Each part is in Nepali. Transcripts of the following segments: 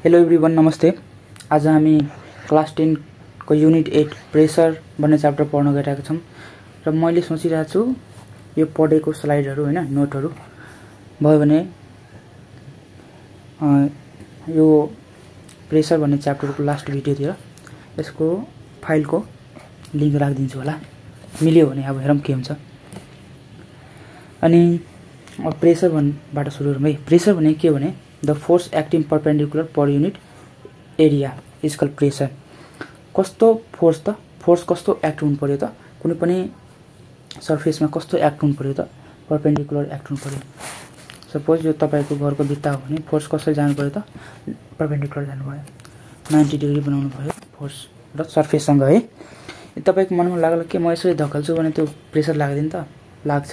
हेलो एभ्रिवन, नमस्ते। आज हामी क्लास 10 को युनिट 8 प्रेसर भन्ने च्याप्टर पढ्न गइरहेका छौं र मैले सोचिरहेको छु यो पढेको स्लाइडहरु हैन नोटहरु भयो भने यो प्रेसर भन्ने च्याप्टरको लास्ट भिडियोतिर यसको फाइलको लिंक राखिदिन्छु होला, मिल्यो भने अब हेरौं के हुन्छ। अनि प्रेसर भन्नेबाट सुरु गरौँ है। प्रेसर भने के भने the force acting perpendicular per unit area is called pressure। कस्तो फोर्स त फोर्स कस्तो एक्ट हुनु पर्यो त कुनै पनि सरफेसमा कस्तो एक्ट हुनु पर्यो त परपेंडिकुलर एक्ट हुनु पर्यो। सपोज यो तपाईको घरको भित्ता हो भने फोर्स कसरी जानु पर्यो त परपेंडिकुलर जानु पर्यो, 90 डिग्री बनाउनु पर्यो फोर्स र सरफेससँग है। तपाईको मनमा लाग्ला के म यसरी धक्कल्छु भने त्यो प्रेसर लाग्दैन त? लाग्छ,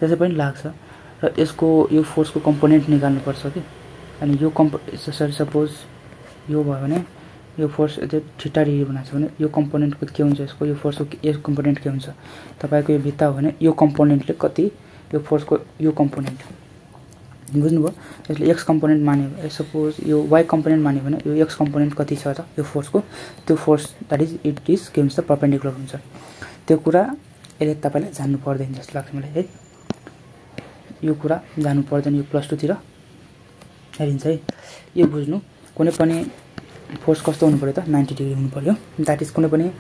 त्यसै पनि लाग्छ र यसको यो फोर्सको कम्पोनेन्ट निकाल्नु पर्छ के। अनि यो सपोज यो भयो भने यो फोर्स यति थीटा डिग्री बनाएको छ भने यो कम्पोनेन्टको के हुन्छ, यसको यो फोर्सको यो कम्पोनेन्ट के हुन्छ। तपाईको यो भित्ता हो भने यो कम्पोनेन्टले कति यो फोर्सको यो कम्पोनेन्ट बुझ्नुभयो। यसले एक्स कम्पोनेन्ट मान्यो, सपोज यो वाइ कम्पोनेन्ट मान्यो भने यो एक्स कम्पोनेन्ट कति छ त यो फोर्सको, त्यो force that is it is के हुन्छ परपेंडिकुलर हुन्छ। त्यो कुरा यसले तपाईलाई जान्नु पर्दैन जस्तो लाग्छ मलाई है। यो कुरा जान्नु पर्दैन, यो प्लस 2 तिर हेरिन्छ है। यो बुझ्नु कुनै पनि फोर्स कस्तो हुनु पर्यो त 90 डिग्री हुनु पर्यो, दैट इज कुनै पनि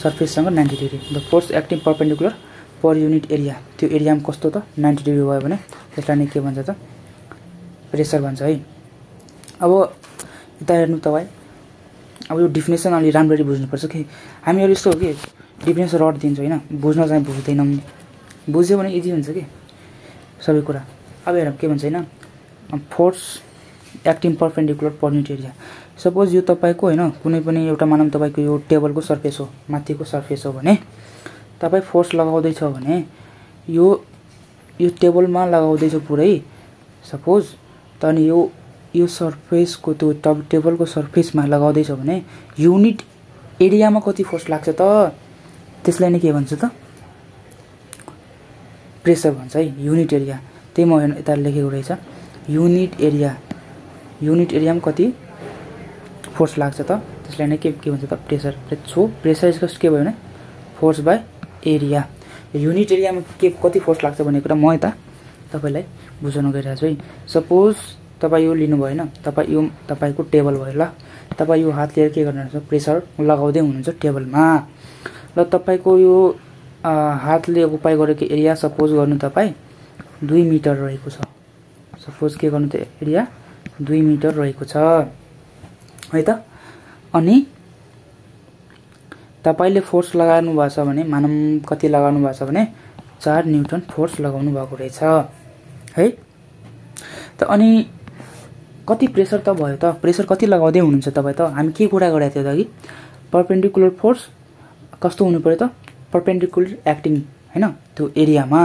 सरफेससँग 90 degree. The force acting perpendicular per unit area, त्यो एरियामा कस्तो त 90 डिग्री भयो भने त्यसलाई नै के भन्छ त प्रेसर भन्छ है। अब यता हेर्नु तपाई, अब यो डेफिनेसन अलि राम्ररी बुझ्नुपर्छ कि हामीहरु यस्तो हो कि डेफिनेसन रड दिन्छ हैन, बुझ्न चाहिँ बुझ्दैनौं, बुझ्यो भने इजी हुन्छ के सबै कुरा। अब हेरौँ के भन्छ हैन, फोर्स एक्टिङ परपेंडिकुलर पर युनिट एरिया। सपोज यो तपाईको हैन कुनै पनि एउटा मानौं तपाईको यो टेबलको सरफेस हो, माथिको सरफेस हो भने तपाई फोर्स लगाउँदै छ भने यो टेबलमा लगाउँदै छ पुरै सपोज त, अनि यो सरफेसको त्यो टेबलको सरफेसमा लगाउँदै छ भने युनिट एरियामा कति फोर्स लाग्छ त त्यसलाई नै के भन्छ त प्रेसर भन्छ है। युनिट एरिया त्यही म हेर्नु यता लेखेको रहेछ, युनिट एरियामा कति फोर्स लाग्छ त त्यसलाई नै के भन्छ त प्रेसर। सो प्रेसर इज के भयो भने फोर्स बाइ एरिया। युनिट एरियामा के कति फोर्स लाग्छ भन्ने कुरा म यता तपाईलाई बुझाउन गइरहेको छु है। सपोज तपाई यो लिनु भयो हैन, तपाईको टेबल भयो ल, तपाई यो हात लिएर के गर्नुहुन्छ प्रेसर लगाउँदै हुनुहुन्छ टेबलमा र तपाईको यो हातले ओकुपाई गरेको एरिया सपोज गर्नु तपाई 2 मिटर रहेको छ। सपोज के गर्नु त एरिया 2 मिटर रहेको छ है त। अनि तपाईले फोर्स लगाउनु भएको छ भने मानम कति लगाउनु भएको छ भने 4 न्यूटन फोर्स लगाउनु भएको रहेछ है त। अनि कति प्रेसर त भयो त, प्रेसर कति लगाउँदै हुनुहुन्छ तपाई त? हामी के कुरा गरेका थियौ त कि परपेंडिकुलर फोर्स कस्तो हुनु पर्यो त परपेंडिकुलर एक्टिङ हैन त्यो एरियामा,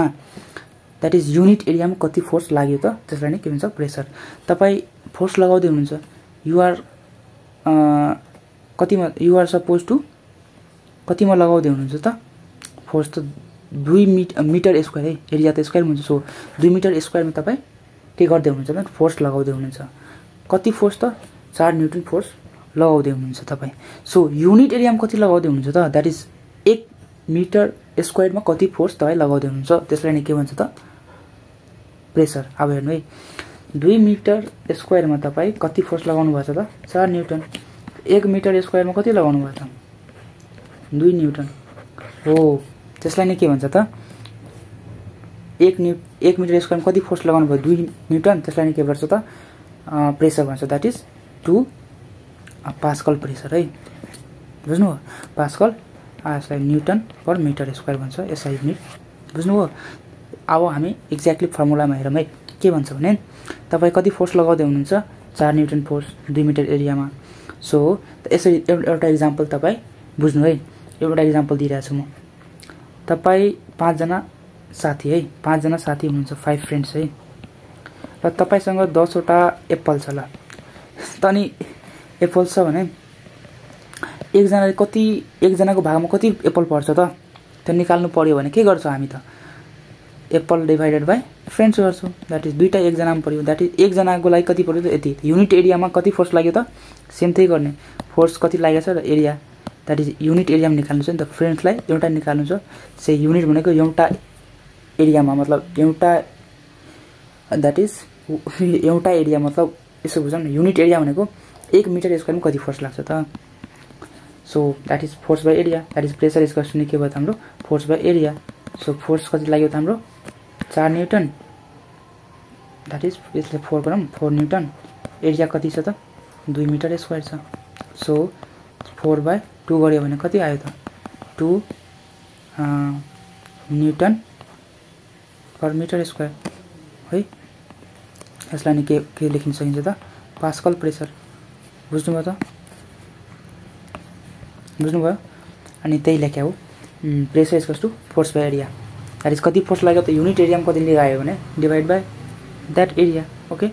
दैट इज युनिट एरियामा कति फोर्स लाग्यो त त्यसलाई नै के भन्छ प्रेसर। तपाई फोर्स लगाउँदै हुनुहुन्छ, यु आर कतिमा यु आर सपोज टु कतिमा लगाउँदै हुनुहुन्छ त फोर्स त 2 मिटर स्क्वायर है, एरिया त स्क्वायर हुन्छ। सो 2 मिटर स्क्वायरमा तपाई के गर्दै हुनुहुन्छ भने फोर्स लगाउँदै हुनुहुन्छ। कति फोर्स त 4 न्यूटन फोर्स लगाउँदै हुनुहुन्छ तपाई। सो युनिट एरियामा कति लगाउँदै हुनुहुन्छ त दैट इज 1 मिटर स्क्वायरमा कति फोर्स तपाई लगाउँदै हुनुहुन्छ त्यसलाई नै के भन्छ त प्रेसर। अब हेर्नु है, 2 मिटर स्क्वायरमा तपाई कति फोर्स लगाउनु भएको छ त 4 न्यूटन। 1 मिटर स्क्वायरमा कति लगाउनु भयो त 2 न्यूटन हो, त्यसलाई नै के भन्छ त 1 मिटर स्क्वायरमा कति फोर्स लगाउनु भयो 2 न्यूटन, त्यसलाई नै के भन्छ त प्रेसर भन्छ। दैट इज 2 पास्कल प्रेसर है, बुझ्नुभयो। पास्कल यसलाई न्यूटन पर मिटर स्क्वायर भन्छ, एसआई युनिट, बुझ्नुभयो। अब हामी एक्ज्याक्टली फर्मुलामा हेरौँ है के भन्छ भने तपाई कति फोर्स लगाउँदै हुनुहुन्छ 4 न्यूटन फोर्स 2 मिटर एरियामा। सो यसरी एउटा एक्जाम्पल तपाई बुझ्नु है, एउटा एक्जाम्पल दिइरहेको छु म। तपाई 5 जना साथी है, 5 जना साथी हुनुहुन्छ 5 फ्रेन्ड्स है, र तपाईसँग 10 वटा एप्पल छ ल। तनी एप्पल छ भने एकजनाको भागमा कति एप्पल पर्छ त त्यो निकाल्नु पर्यो भने के गर्छ हामी त एप्पल डिभाइडेड बाइ फ्रेन्ड्स गर्छु द्याट इज दुईटा एकजनामा पऱ्यो द्याट इज एकजनाको लागि कति पऱ्यो त यति युनिट एरियामा कति फोर्स लाग्यो त सेम त्यही गर्ने फोर्स कति लागेको छ र एरिया द्याट इज युनिट एरियामा निकाल्नु छ नि त फ्रेन्ड्सलाई एउटा निकाल्नु छ से युनिट भनेको एउटा एरियामा मतलब एउटा द्याट इज एउटा एरिया मतलब यसो बुझौँ न युनिट एरिया भनेको 1 मिटर स्क्वायरमा कति फोर्स लाग्छ त so that is force by area that is pressure is कस्तो के भयो त हाम्रो force by area so force कति लाग्यो त हाम्रो 4 न्युटन द्याट इज यसले 4 गरौँ 4 न्युटन एरिया कति छ त 2 मिटर स्क्वायर छ सो 4 बाई 2 गऱ्यो भने कति आयो त 2 न्युटन पर मिटर स्क्वायर है यसलाई नि के लेख्न सकिन्छ त पास्कल प्रेसर बुझ्नुभयो त बुझ्नुभयो अनि त्यही लेख्या हो pressure is to force by area that is कति फोर्स लाग्यो त युनिट एरियामा कति लगायो भने divide by that area okay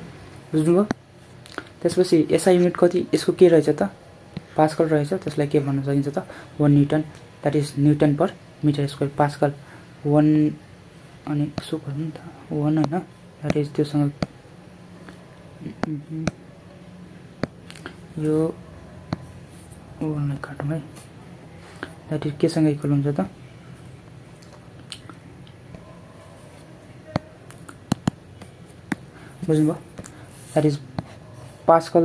बुझ्नुभयो त्यसपछि एसआई युनिट कति यसको के रहेछ त पास्कल रहेछ त्यसलाई के भन्न सकिन्छ त 1 newton that is newton per metre square pascal 1 अनि यसो गर्नु त 1 होइन द्याट इज त्योसँग यो 1लाई काटौँ है द्याट इज केसँग इक्वल हुन्छ त बुझ्नुभयो that is pascal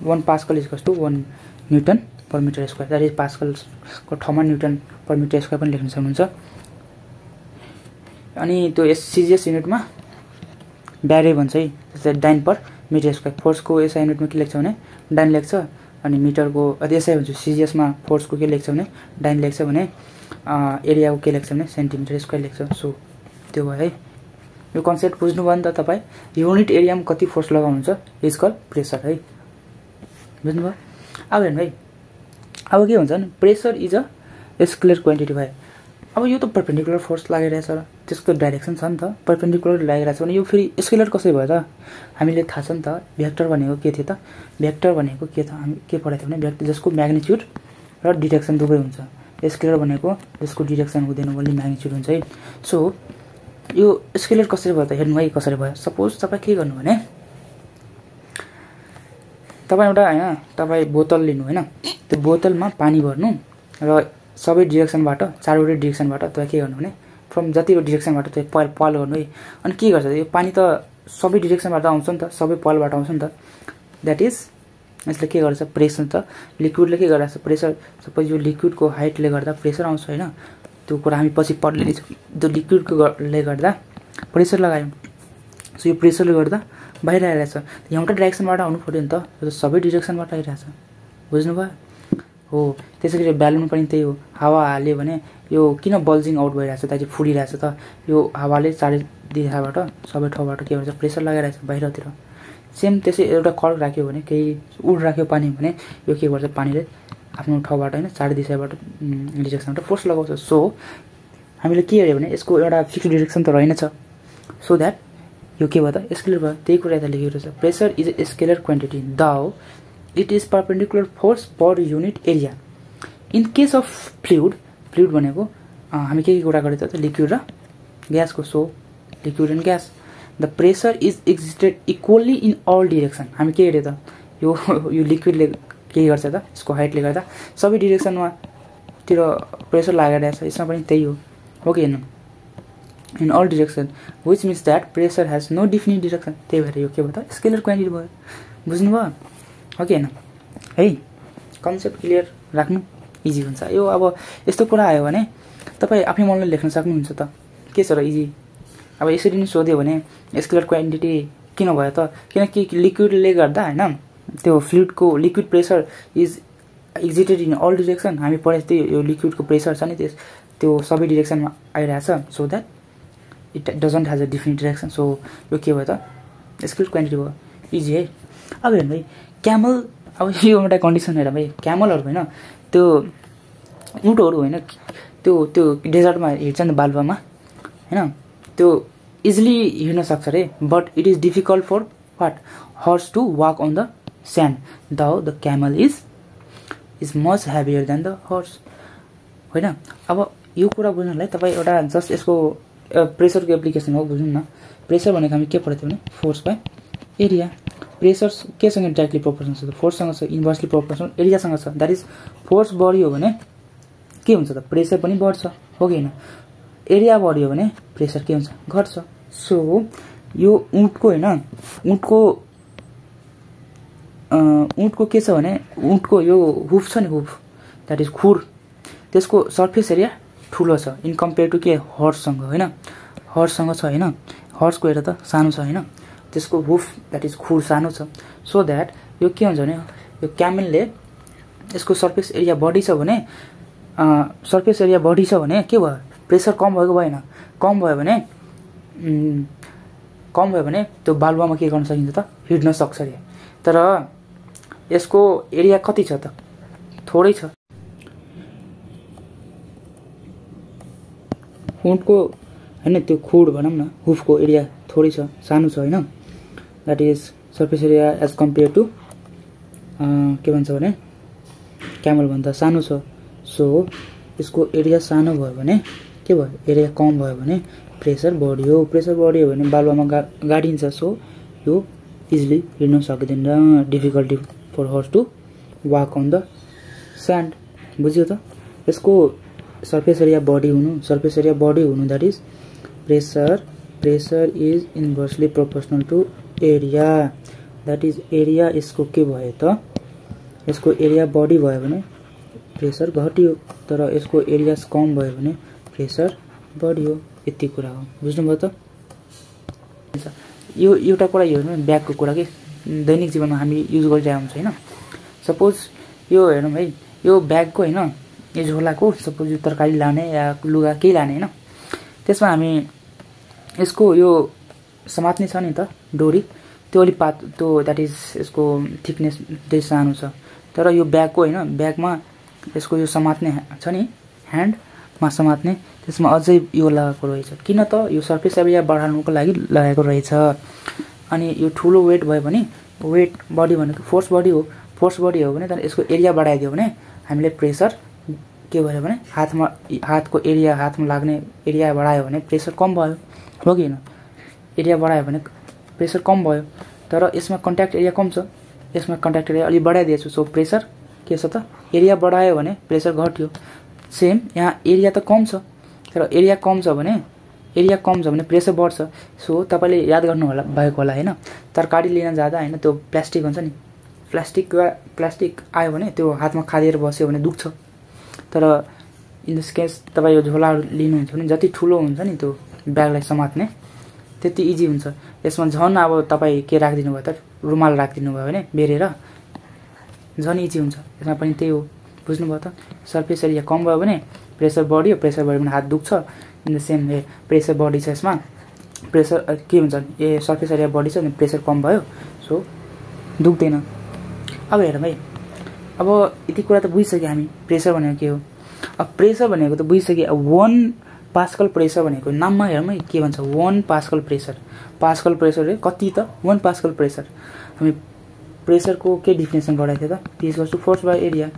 1 pascal is to 1 newton per metre square that is पास्कलको ठाउँमा न्युटन पर मिटर स्क्वायर पनि लेख्न सक्नुहुन्छ अनि त्यो सिजिएस युनिटमा ब्यारे भन्छ है त्यसलाई डाइन पर मिटर स्क्वायर फोर्सको एसआई युनिटमा के लेख्छ भने डाइन लेख्छ अनि मिटरको एसआई भन्छ सिजिएसमा फोर्सको के लेख्छ भने डाइन लेख्छ भने एरियाको के लेख्छ भने सेन्टिमिटर स्क्वायर लेख्छ सो त्यो भयो है यो कन्सेप्ट बुझ्नुभयो नि त तपाईँ युनिट एरियामा कति फोर्स लगाउनुहुन्छ इज कल प्रेसर है बुझ्नुभयो अब हेर्नु है अब के हुन्छ भने pressure is a scalar quantity भयो अब यो त परपेन्डिकुलर फोर्स लागिरहेछ र त्यसको डाइरेक्सन छ नि त परपेन्डिकुलर लागिरहेछ भने यो फेरि स्केलर कसरी भयो त हामीले थाहा छ नि त भेक्टर भनेको के थियो त भेक्टर भनेको के त हामी के पढाएको थियौँ भने भेक्टर जसको म्याग्निट्युड र डिरेक्सन दुवै हुन्छ स्केलर भनेको जसको डिरेक्सन हुँदैन ओन्ली म्याग्निट्युड हुन्छ है सो यो स्केलर कसरी भयो त हेर्नु है कसरी भयो सपोज तपाईँ के गर्नु भने तपाईँ एउटा होइन तपाईँ बोतल लिनु होइन त्यो बोतलमा पानी भर्नु र सबै डिरेक्सनबाट चारवटै डिरेक्सनबाट तपाईँ के गर्नु भने फ्रम जतिवटा डिरेक्सनबाट तपाईँ पल गर्नु है अनि के गर्छ यो पानी त सबै डिरेक्सनबाट आउँछ नि त सबै पलबाट आउँछ नि त द्याट इज यसले के गर्छ प्रेसर त लिक्विडले के गरिरहेको छ प्रेसर सपोज यो लिक्विडको हाइटले गर्दा प्रेसर आउँछ होइन त्यो कुरा हामी पछि पढ्ने लिन्छौँ त्यो लिक्विडकोले गर्दा प्रेसर लगायौँ सो यो प्रेसरले गर्दा बाहिर आइरहेछ एउटा डाइरेक्सनबाट आउनु पऱ्यो नि त यो त सबै डिरेक्सनबाट आइरहेछ बुझ्नुभयो हो त्यसै गरी ब्यालुन पनि त्यही हो हावा हाल्यो भने यो किन बल्जिङ आउट भइरहेछ त्यहाँ चाहिँ फुडिरहेछ त यो हावाले चारै दिशाबाट सबै ठाउँबाट के भन्छ प्रेसर लगाइरहेछ बाहिरतिर सेम त्यसै एउटा कर्क राख्यो भने केही उड राख्यो पानी भने यो के गर्छ पानीले आफ्नो ठाउँबाट होइन चारै दिशाबाट डिरेक्सनबाट फोर्स लगाउँछ सो हामीले के हेऱ्यो भने यसको एउटा फिक्स डिरेक्सन त रहेनछ सो द्याट यो के भयो त स्केलर भयो त्यही कुरा यता लेखेको छ pressure is a scalar quantity the it is perpendicular force per unit area in case of fluid भनेको हामी के कुरा गरेको त लिक्विड र ग्यासको so liquid and gas the pressure is existed equally in all direction हामी के हेऱ्यो त यो लिक्विडले के गर्छ त यसको हाइटले गर्दा सबै डिरेक्सनमा तिर प्रेसर लगाइरहेछ यसमा पनि त्यही हो कि हेर्नु in all direction which means that pressure has no definite direction त्यही भएर यो के भयो त स्केलर क्वान्टिटी भयो बुझ्नुभयो हो कि होइन है कन्सेप्ट क्लियर राख्नु इजी हुन्छ यो अब यस्तो कुरा आयो भने तपाईँ आफ्नै मनले लेख्न सक्नुहुन्छ त के छ र इजी अब यसरी नै सोध्यो भने स्केलर क्वान्टिटी किन भयो त किनकि लिक्विडले गर्दा होइन त्यो फ्लुइडको liquid pressure is exerted in all direction हामी पढेको थियो यो लिक्विडको प्रेसर छ नि त्यो सबै डिरेक्सनमा आइरहेछ so that it doesn't has a definite direction so यो के भयो त स्केलर क्वान्टिटी भयो इजी है अब हेर्नु भाइ क्यामल अब यो एउटा कन्डिसन हेर भाइ क्यामलहरू होइन त्यो ऊँटहरू होइन त्यो डेजर्टमा हिँड्छ नि बालुवामा होइन त्यो इजिली हिँड्न सक्छ अरे but it is difficult for what horse to walk on the sand the camel is much heavier than the horse होइन अब यो कुरा बुझ्नलाई तपाईँ एउटा जस्ट यसको प्रेसरको एप्लिकेसन हो बुझ्नु न। प्रेसर भनेको हामी के पढेको थियौँ भने फोर्स बाइ एरिया। प्रेसर केसँग डाइरेक्टली प्रोपोर्सनल छ त फोर्ससँग छ, इन्भर्सली प्रोपोर्सनल एरियासँग छ। द्याट इज फोर्स बढ्यो भने के हुन्छ त प्रेसर पनि बढ्छ हो कि हैन। एरिया बढ्यो भने प्रेसर के हुन्छ घट्छ। सो यो ऊँटको हैन ऊँटको के छ भने ऊँटको यो हुफ छ नि हुफ द्याट इज खुर, त्यसको सर्फेस एरिया ठुलो छ इन कम्पेयर टु के हर्ससँग हैन। हर्ससँग छ हैन, हर्सको हेर त सानो छ हैन, त्यसको हुफ द्याट इज खुर सानो छ। सो द्याट यो के हुन्छ भने यो क्यामेलले यसको सर्फेस एरिया बढी छ भने के भयो प्रेसर कम भएको भएन। कम भयो भने त्यो बालुवामा के गर्न सकिन्छ त हिड्न सक्छ अरे। तर यसको एरिया कति छ त थोरै छ। ऊँटको हैन त्यो खुड भनौँ न हुफको एरिया थोरै छ सानो छ हैन। That is surface area as compare to के भन्छ भने क्यामल भन्दा सानो छ। सो यसको एरिया सानो भयो भने के भयो एरिया कम भयो भने प्रेसर बढ्यो। प्रेसर बढ्यो भने बालुवामा गाडिन्छ। सो यो इजिली हिँड्न सक्दैन, difficulty for horse to walk on the sand. बुझ्यो त। यसको सर्फेस एरिया बढी हुनु that is pressure is inversely proportional to area. That is area यसको के भयो त यसको एरिया बढी भयो भने प्रेसर घट्यो, तर यसको एरिया कम भयो भने प्रेसर बढ्यो। यति कुरा हो बुझ्नुभयो त। यो एउटा कुरा यो हेर्नु ब्यागको कुरा के दैनिक जीवनमा हामी युज गरिरहेको हुन्छ हैन। सपोज यो हेरौँ है यो ब्यागको हैन यो झोलाको सपोज यो तरकारी लाने या लुगा केही लाने हैन, त्यसमा हामी यसको यो समात्ने छ नि त डोरी त्यो अलि त्यो द्याट इज यसको थिकनेस त्यही सानो छ। तर यो ब्यागको हैन ब्यागमा यसको यो समात्ने छ नि ह्यान्डमा समात्ने त्यसमा अझै यो लगाएको रहेछ। किन त यो सर्फेस एरिया बढाउनुको लागि लगाएको रहेछ। अनि यो ठुलो वेट भयो भने वेट बढी भनेको फोर्स बढी हो। फोर्स बढी हो भने तर यसको एरिया बढाइदियो भने हामीले प्रेसर के भयो भने हातको एरिया हातमा लाग्ने एरिया बढायो भने प्रेसर कम भयो हो कि हैन। एरिया बढायो भने प्रेसर कम भयो, तर यसमा कन्ट्याक्ट एरिया कम छ, यसमा कन्ट्याक्ट एरिया अलि बढाइदिएछु। सो प्रेसर के छ त एरिया बढायो भने प्रेसर घट्यो। सेम यहाँ एरिया त कम छ, तर एरिया कम छ भने प्रेसर बढ्छ। सो तपाईले याद गर्नु होला भएको होला हैन। तरकारी लिन जाँदा हैन त्यो प्लास्टिक हुन्छ नि प्लास्टिक आयो भने त्यो हातमा खादिएर बस्यो भने दुख्छ। तर इन दिस केस तपाई यो झोला लिनुहुन्छ भने जति ठुलो हुन्छ नि त्यो ब्यागलाई समात्ने त्यति इजी हुन्छ। यसमा झन् अब तपाई के राख्दिनु भयो त रुमाल राख्दिनु भयो भने बेरेर झन् इजी हुन्छ। यसमा पनि त्यही हो बुझ्नुभयो त। सर्फेस एरिया कम भयो भने प्रेसर बढ्यो भने हात दुख्छ। In the same way pressure बढी छ यसमा प्रेसर के हुन्छ सर्फेस एरिया बढी छ भने प्रेसर कम भयो सो दुख्दैन। अब हेरौँ है अब यति कुरा त बुझिसक्यो हामी प्रेसर भनेको के हो। अब प्रेसर भनेको त बुझिसक्यो। अब 1 पास्कल प्रेसर भनेको नाममा हेरौँ है के भन्छ 1 पास्कल प्रेसर। पास्कल प्रेसर कति त 1 पास्कल प्रेसर। हामी प्रेसरको के डिफिनेसन गराएको थियो त P = फोर्स बाइ एरिया।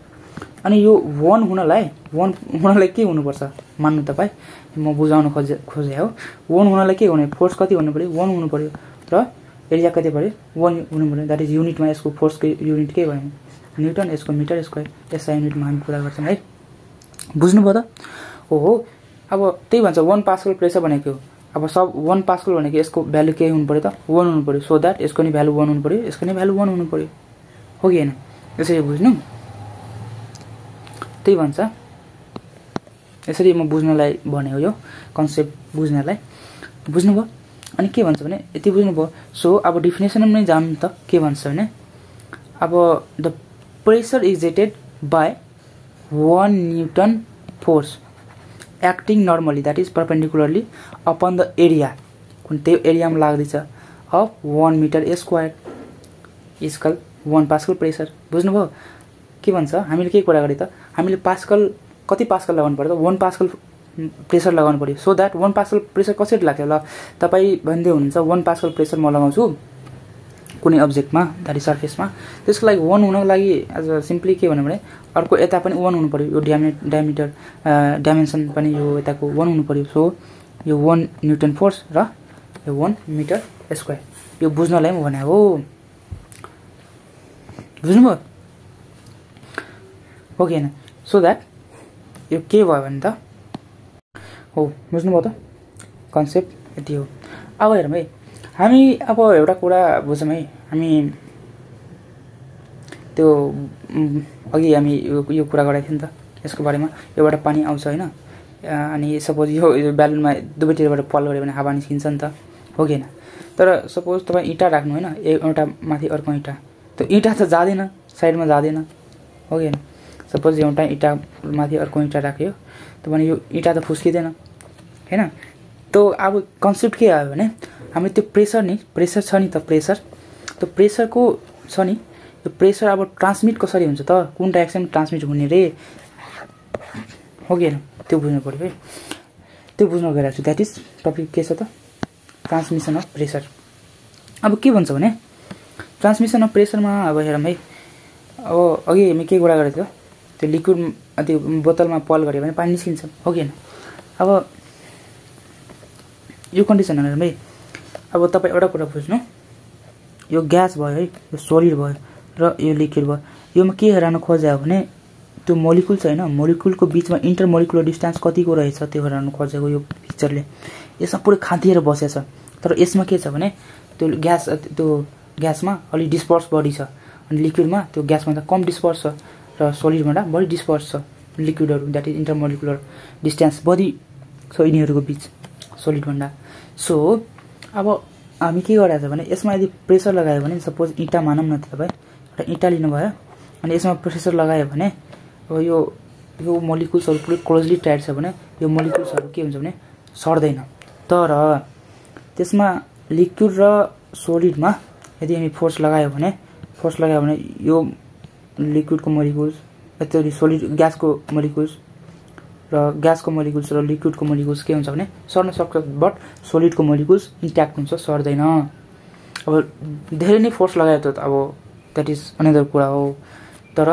अनि यो 1 हुनलाई के हुनुपर्छ मान्नु तपाई म बुझाउन खोजे हो। 1 हुनलाई के हुने फोर्स कति हुनु पर्यो 1 हुनु पर्यो र एरिया कति पर्यो 1 हुनु पर्यो। द्याट इज युनिटमा यसको फोर्सको युनिट के भयो न्युटन, यसको मिटर, यसको एसआई युनिटमा हामी कुरा गर्छौँ है। बुझ्नुभयो त। ओहो अब त्यही भन्छ 1 पास्कल प्रेसर भनेको अब सब 1 पास्कल भनेको यसको भ्यालु के हुनु पर्यो त 1 हुनु पर्यो। सो द्याट यसको नि भ्यालु 1 हुनु पर्यो, यसको नि भ्यालु 1 हुनु पर्यो हो कि हैन। यसरी बुझ्नु त्यही भन्छ। यसरी म बुझ्नलाई भने हो यो कन्सेप्ट बुझ्नलाई बुझ्नुभयो। अनि के भन्छ भने यति बुझ्नुभयो। सो अब डिफिनेसन पनि जान्नु त के भन्छ भने अब the pressure exerted by 1 newton force acting normally that is perpendicularly upon the area कुन त्यो एरियामा लाग्दैछ of 1 metre square equal 1 pascal pressure. बुझ्नुभयो के भन्छ हामीले के कुरा गरे त हामीले पास्कल कति पास्कल लगाउनु पर्यो त 1 पास्कल प्रेसर लगाउनु पर्यो। सो द्याट 1 पास्कल प्रेसर कसरी लाग्छ ल तपाई भन्दै हुनुहुन्छ 1 पास्कल प्रेसर म लगाउँछु कुनै अब्जेक्टमा द्याट इज सर्फेसमा। त्यसको लागि 1 हुनको लागि एज सिम्पली के भन्नु भने अर्को यता पनि 1 हुनु पर्यो। यो डायमिटर डाइमेन्सन पनि यो यताको 1 हुनु पर्यो। सो यो 1 न्युटन फोर्स र यो 1 मिटर स्क्वायर यो बुझ्नलाई म भने हो बुझ्नुभयो हो कि हैन सो दैट यो के भयो भने त हो बुझ्नुभयो त कन्सेप्ट यति हो अब हेरौँ है हामी अब एउटा कुरा बुझौँ है हामी त्यो अघि हामी यो कुरा गरेको थियौँ नि त यसको बारेमा योबाट पानी आउँछ हैन अनि सपोज यो ब्यालुनमा दुवैतिरबाट पल गऱ्यो भने हावा निस्किन्छ नि त हो कि हैन तर सपोज तपाई इटा राख्नु हैन एउटा माथि अर्को इटा त्यो इटा त जादैन साइडमा जादैन हो कि हैन सपोज एउटा इटा माथि अर्को इटा राख्यो त भने यो इटा त फुस्किदैन हैन त अब कन्सेप्ट के आयो भने हामी त्यो प्रेसर छ नि त प्रेसर त्यो प्रेसरको छ नि यो प्रेसर अब ट्रान्समिट कसरी हुन्छ त कुन डाइरेक्सन ट्रान्समिट हुने रे हो कि हैन त्यो बुझ्नु पर्यो है त्यो बुझ्न गइरहेको छु दैट इज टपिक के छ त ट्रान्समिसन अफ प्रेसर अब के भन्छ भने ट्रान्समिसन अफ प्रेसरमा अब हेरौँ है अब अघि हामी के कुरा गरेको थियो त्यो लिक्विड त्यो बोतलमा पल गऱ्यो भने पानी निस्किन्छ हो कि हैन अब यो कन्डिसन हेरौँ है अब तपाईँ एउटा कुरा बुझ्नु यो ग्यास भयो है यो सोलिड भयो र यो लिक्विड भयो योमा के हेर्न खोज्यो भने त्यो मोलिकुल छ हैन मोलिकुलको बीचमा इन्टरमोलिकुलर डिस्टेन्स कतिको रहेछ त्यो हेर्न खोजेको यो पिक्चरले यसमा पुरै खादिएर बसेछ तर यसमा के छ भने त्यो ग्यासमा अलि डिस्पर्स बढी छ अनि लिक्विडमा त्यो ग्यासभन्दा कम डिस्पर्स छ र सोलिडभन्दा बढी डिस्पर्स छ लिक्विडहरु दैट इज इन्टरमोलिकुलर डिस्टेन्स बढी छ यिनीहरुको बीच सोलिडभन्दा सो अब हामी के गरेछ भने यसमा यदि प्रेसर लगायो भने सपोज इटा मानौं न त तपाई एउटा इटा लिनुभयो अनि यसमा प्रेसर लगायो भने अब यो मोलिकुल्सहरु पुरै क्लोजली टाइड छ भने यो मोलिकुल्सहरु के हुन्छ भने सर्दैन तर त्यसमा लिक्विड र सोलिडमा यदि हामी फोर्स लगायो भने यो लिक्विडको मोलिकुल्स यति सोलिड ग्यासको मोलिकुल्स र लिक्विडको मोलिकुल्स के हुन्छ भने सर्न सक्छ बट सोलिडको मोलिकुल्स इन्ट्याक्ट हुन्छ सर्दैन अब धेरै नै फोर्स लगायो त अब दैट इज अनदर कुरा हो तर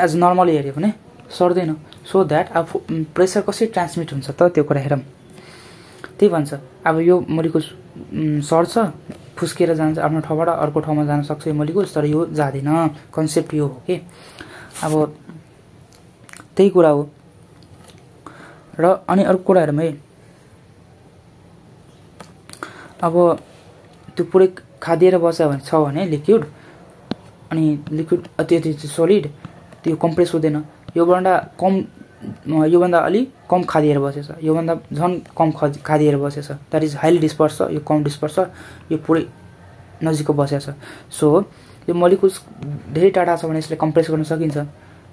एज नर्मली हेर्यो भने सर्दैन सो दैट अब प्रेसर कसरी ट्रान्समिट हुन्छ त त्यो कुरा हेरौँ त्यही भन्छ अब यो मोलिकुल्स सर्छ फुस्केर जान्छ आफ्नो ठाउँबाट अर्को ठाउँमा जान सक्छ यो मोलिकुल्स तर यो जादैन कन्सेप्ट यो हो के अब त्यही कुरा हो र अनि अर्को कुरा हेरौँ है अब त्यो पुरै खादिएर बस्यो भने छ भने लिक्विड अनि लिक्विड अति सोलिड त्यो कम्प्रेस हुँदैन योभन्दा अलि कम खादिएर बसेछ योभन्दा झन कम खादिएर बसेछ दैट इज हाइली डिस्पर्स छ यो कम डिस्पर्स छ यो पुरै नजिकको बसेछ सो यो मोलिकुल्स धेरै टाढा छ भने यसले कम्प्रेस गर्न सकिन्छ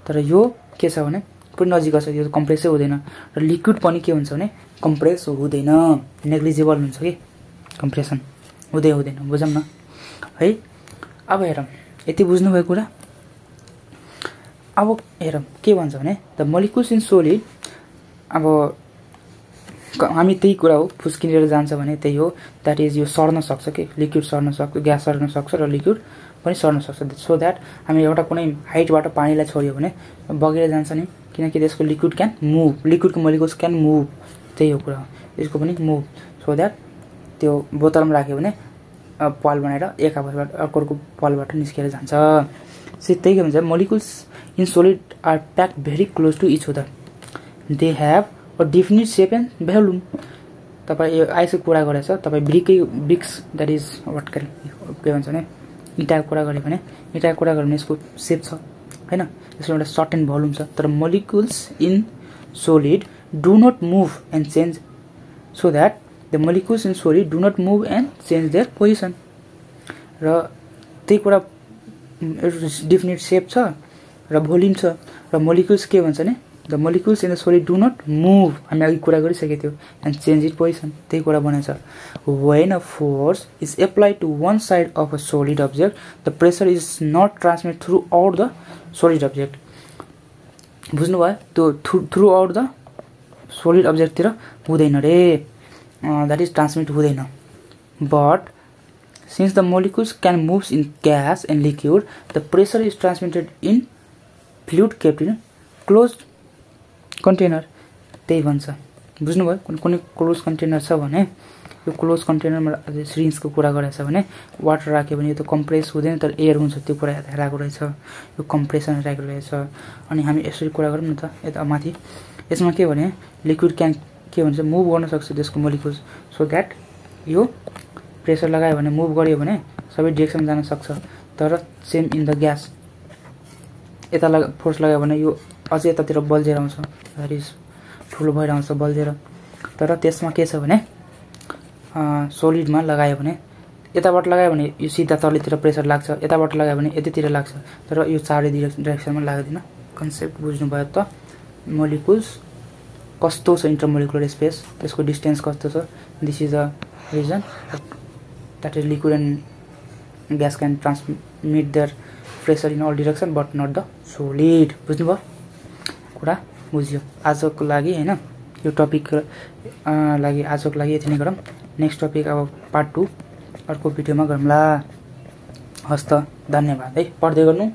तर यो के छ भने पुरै नजिक छ यो कम्प्रेसै हुँदैन र लिक्विड पनि के हुन्छ भने कम्प्रेस हुँदैन नेग्लिजिबल हुन्छ के कम्प्रेसन हुँदैन बुझौँ न है अब हेरौँ यति बुझ्नु भएको कुरा अब हेरौँ के भन्छ भने द मोलिकुल्स इन सोलिड अब हामी त्यही कुरा हो फुस्किएर जान्छ भने त्यही हो दैट इज यो सर्न सक्छ के लिक्विड सर्न सक्छ ग्यास सर्न सक्छ र लिक्विड पनि सर्न सक्छ सो दैट हामी एउटा कुनै हाइटबाट पानीलाई छोड्यो भने बगेर जान्छ नि किनकि त्यसको लिक्विड क्यान मुभ लिक्विडको मोलिकुल्स क्यान मुभ त्यही हो कुरा यसको पनि मुभ सो दैट त्यो बोतलमा राख्यो भने पाल बनाएर एक आपसबाट अर्को पालबाट निस्केर जान्छ सो त्यही के भन्छ molecules in solid are packed very close to each other they have a definite shape and volume तपाईँ यो आइसको कुरा गरेछ तपाईँ ब्रिक्स दैट इज व्हाट के भन्छ भने इटाको कुरा गऱ्यो भने इटाको कुरा गऱ्यो भने यसको शेप छ हैन यसको एउटा सर्टेन भोल्युम छ तर molecules in solid do not move and change so that the molecules in solid do not move and change their position र त्यही कुरा डिफिनिट शेप छ र भोल्युम छ र मोलिकुल्स के भन्छ भने the molecules in the solid do not move हामी अघि कुरा गरिसकेको थियो एन्ड चेन्ज इट पोजिसन त्यही कुरा बनाएछ when a force is applied to one side of a solid object the pressure is not transmit throughout the solid object बुझ्नुभयो त्यो थ्रु आउट द सोलिड अब्जेक्टतिर हुँदैन रे दैट इज ट्रान्समिट हुँदैन but since the molecules can move in gas and liquid the pressure is transmitted in fluid kept in closed container त्यही भन्छ बुझ्नुभयो? कुनै क्लोज कन्टेनर छ भने यो क्लोज कन्टेनरमा सिरिन्जको कुरा गरेछ भने वाटर राख्यो भने यो त कम्प्रेस हुँदैन तर एयर हुन्छ, त्यो कुरा हेराएको रहेछ। यो कम्प्रेसन राखेको रहेछ। अनि हामी यसरी कुरा गरौँ न त यता माथि। यसमा के भने लिक्विड क्यान के भन्छ मुभ गर्न सक्छ त्यसको मोलिकुल्स, सो द्याट यो प्रेसर लगायो भने मुभ गर्यो भने सबै डिरेक्सन जान सक्छ। तर सेम इन द ग्यास यता फोर्स लगायो भने यो अझै यतातिर बल्झेर आउँछ, द्याट इज ठुलो भएर आउँछ बल्झेर। तर त्यसमा के छ भने सोलिडमा लगायो भने यताबाट लगायो भने यो सिधा तलतिर प्रेसर लाग्छ, यताबाट लगायो भने यतितिर लाग्छ, तर यो चारै डिरेक्सनमा लाग्दैन। कन्सेप्ट बुझ्नुभयो त? मोलिकुल्स कस्तो छ इन्टरमोलिकुलर स्पेस, त्यसको डिस्टेन्स कस्तो छ, this is the reason that is liquid and gas can transmit their pressure in all direction but not the solid. बुझ्नुभयो? कुरा बुझ्यो? आजको लागि हैन, यो टपिक लागि आजको लागि यति नै गरौँ। नेक्स्ट टपिक अब पार्ट 2 अर्को भिडियोमा गरौँला। हस्त धन्यवाद है। पढ्दै गर्नु।